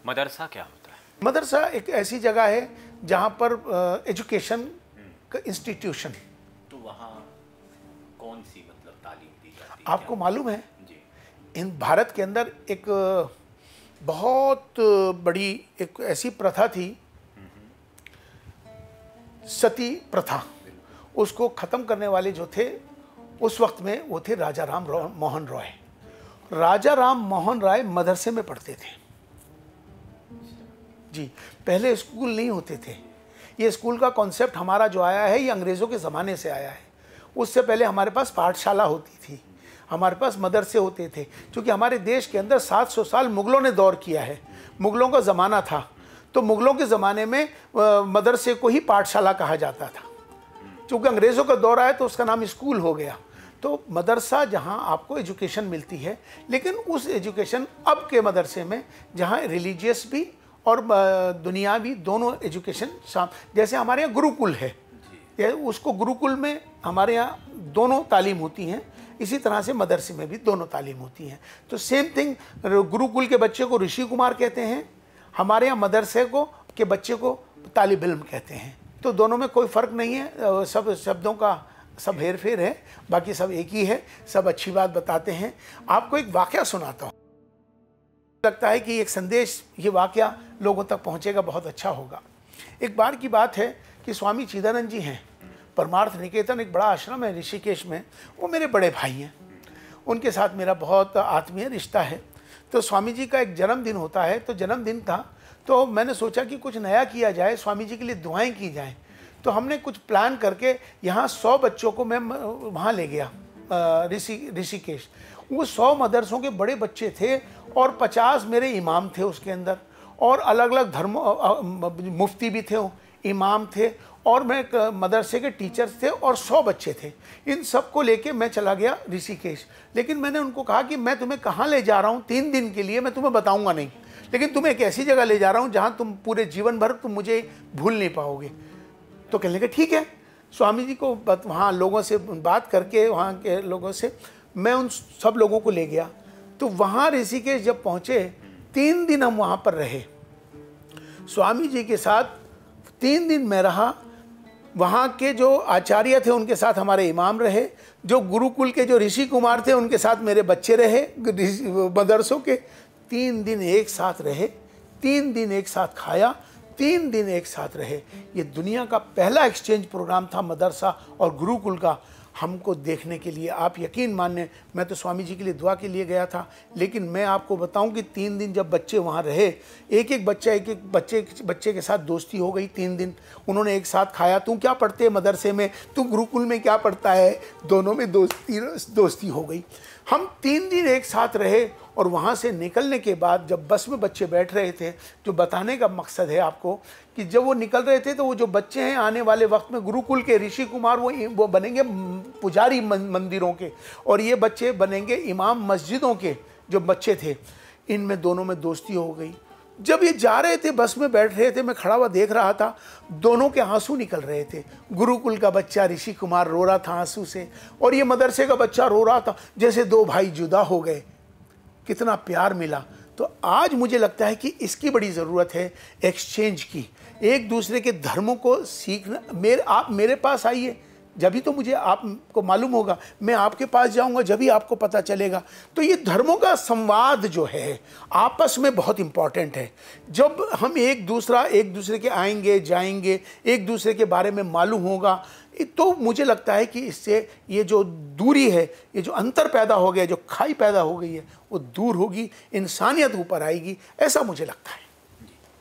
मदरसा क्या होता है? मदरसा एक ऐसी जगह है जहाँ पर एजुकेशन का इंस्टीट्यूशन। तो वहाँ कौन सी मतलब तालीम दी जाती है? आपको मालूम है जी। इन भारत के अंदर एक बहुत बड़ी एक ऐसी प्रथा थी, सती प्रथा। उसको ख़त्म करने वाले जो थे उस वक्त में वो थे राजा राम मोहन रॉय। राजा राम मोहन राय मदरसे में पढ़ते थे जी। पहले स्कूल नहीं होते थे। ये स्कूल का कॉन्सेप्ट हमारा जो आया है ये अंग्रेज़ों के ज़माने से आया है। उससे पहले हमारे पास पाठशाला होती थी, हमारे पास मदरसे होते थे। क्योंकि हमारे देश के अंदर 700 साल मुग़लों ने दौर किया है, मुग़लों का ज़माना था, तो मुग़लों के ज़माने में मदरसे को ही पाठशाला कहा जाता था। क्योंकि अंग्रेज़ों का दौर आया तो उसका नाम स्कूल हो गया। तो मदरसा जहाँ आपको एजुकेशन मिलती है, लेकिन उस एजुकेशन अब के मदरसे में जहाँ रिलीजियस भी और दुनियावी दोनों एजुकेशन जैसे हमारे यहाँ गुरुकुल है, उसको गुरुकुल में हमारे यहाँ दोनों तालीम होती हैं, इसी तरह से मदरसे में भी दोनों तालीम होती हैं। तो सेम थिंग, गुरुकुल के बच्चे को ऋषि कुमार कहते हैं, हमारे यहाँ मदरसे को के बच्चे को तालिब इल्म कहते हैं। तो दोनों में कोई फ़र्क नहीं है, सब शब्दों का सब हेर फेर है, बाकी सब एक ही है, सब अच्छी बात बताते हैं। आपको एक वाक़या सुनाता हूँ, लगता है कि एक संदेश, ये वाक़या लोगों तक पहुँचेगा, बहुत अच्छा होगा। एक बार की बात है कि स्वामी चिदानंद जी हैं, परमार्थ निकेतन एक बड़ा आश्रम है ऋषिकेश में, वो मेरे बड़े भाई हैं, उनके साथ मेरा बहुत आत्मीय रिश्ता है। तो स्वामी जी का एक जन्मदिन होता है, तो जन्मदिन था, तो मैंने सोचा कि कुछ नया किया जाए, स्वामी जी के लिए दुआएं की जाएं। तो हमने कुछ प्लान करके यहाँ 100 बच्चों को मैं वहाँ ले गया ऋषिकेश। वो 100 मदरसों के बड़े बच्चे थे और 50 मेरे इमाम थे उसके अंदर, और अलग अलग धर्म मुफ्ती भी थे, इमाम थे, और मैं मदरसे के टीचर्स थे, और 100 बच्चे थे। इन सब को लेके मैं चला गया ऋषिकेश। लेकिन मैंने उनको कहा कि मैं तुम्हें कहाँ ले जा रहा हूँ 3 दिन के लिए, मैं तुम्हें बताऊँगा नहीं, लेकिन तुम्हें एक ऐसी जगह ले जा रहा हूँ जहाँ तुम पूरे जीवन भर तुम मुझे भूल नहीं पाओगे। तो कहने लगे ठीक है। स्वामी जी को वहाँ लोगों से बात करके, वहाँ के लोगों से मैं उन सब लोगों को ले गया। तो वहाँ ऋषिकेश जब पहुँचे, 3 दिन हम वहाँ पर रहे, स्वामी जी के साथ 3 दिन मैं रहा। वहाँ के जो आचार्य थे उनके साथ हमारे इमाम रहे, जो गुरुकुल के जो ऋषि कुमार थे उनके साथ मेरे बच्चे रहे मदरसों के। 3 दिन एक साथ रहे, 3 दिन एक साथ खाया, 3 दिन एक साथ रहे। ये दुनिया का पहला एक्सचेंज प्रोग्राम था मदरसा और गुरुकुल का हमको देखने के लिए। आप यकीन माने, मैं तो स्वामी जी के लिए दुआ के लिए गया था, लेकिन मैं आपको बताऊं कि 3 दिन जब बच्चे वहाँ रहे, एक एक बच्चे के साथ दोस्ती हो गई। 3 दिन उन्होंने एक साथ खाया। तू क्या पढ़ते है मदरसे में, तू गुरुकुल में क्या पढ़ता है, दोनों में दोस्ती हो गई। हम 3 दिन एक साथ रहे, और वहाँ से निकलने के बाद जब बस में बच्चे बैठ रहे थे, जो बताने का मकसद है आपको कि जब वो निकल रहे थे तो वो जो बच्चे हैं आने वाले वक्त में गुरुकुल के ऋषि कुमार वो बनेंगे पुजारी मंदिरों के, और ये बच्चे बनेंगे इमाम मस्जिदों के जो बच्चे थे। इनमें दोनों में दोस्ती हो गई। जब ये जा रहे थे, बस में बैठ रहे थे, मैं खड़ा हुआ देख रहा था, दोनों के आंसू निकल रहे थे। गुरुकुल का बच्चा ऋषि कुमार रो रहा था आंसू से, और ये मदरसे का बच्चा रो रहा था, जैसे 2 भाई जुदा हो गए। कितना प्यार मिला। तो आज मुझे लगता है कि इसकी बड़ी ज़रूरत है, एक्सचेंज की, एक दूसरे के धर्मों को सीखना। आप मेरे पास आइए, जब भी तो मुझे आपको मालूम होगा, मैं आपके पास जाऊंगा जब भी आपको पता चलेगा। तो ये धर्मों का संवाद जो है आपस में बहुत इम्पॉर्टेंट है। जब हम एक दूसरे के आएंगे जाएंगे, एक दूसरे के बारे में मालूम होगा, तो मुझे लगता है कि इससे ये जो दूरी है, ये जो अंतर पैदा हो गया, जो खाई पैदा हो गई है, वो दूर होगी, इंसानियत ऊपर आएगी, ऐसा मुझे लगता है।